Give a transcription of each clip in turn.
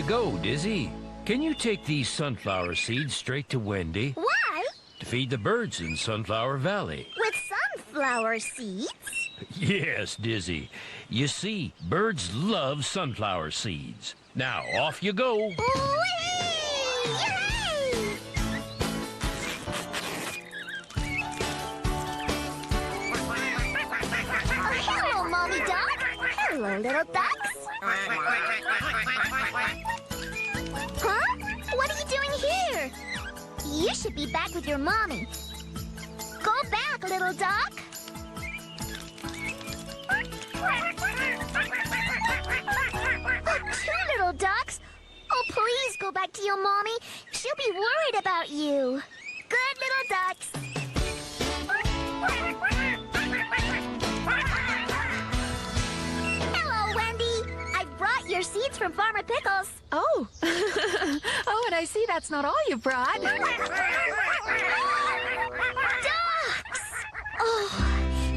go, Dizzy. Can you take these sunflower seeds straight to Wendy? Why? To feed the birds in Sunflower Valley. With sunflower seeds? Yes, Dizzy. You see, birds love sunflower seeds. Now, off you go. Whee! Yay! Oh, hello, Mommy Duck. Hello, little ducks. Huh? What are you doing here? You should be back with your mommy. Go back, little duck. Two little ducks. Oh, please go back to your mommy. She'll be worried about you. Good little ducks. Hello, Wendy. I brought your seeds from Farmer Pickles. Oh. Oh, and I see that's not all you brought. Ducks! Oh,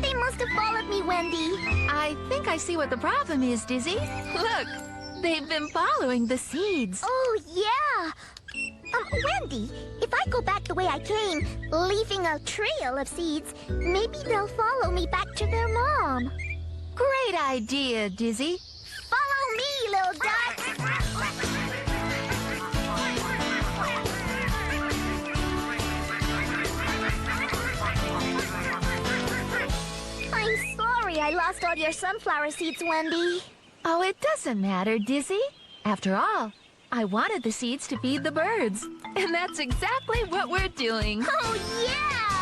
they must have followed me, Wendy. I think I see what the problem is, Dizzy. Look, they've been following the seeds. Oh, yeah. Wendy, if I go back the way I came, leaving a trail of seeds, maybe they'll follow me back to their mom. Great idea, Dizzy. Follow me, little duck. I'm sorry I lost all your sunflower seeds, Wendy. Oh, it doesn't matter, Dizzy. After all, I wanted the seeds to feed the birds. And that's exactly what we're doing. Oh, yeah!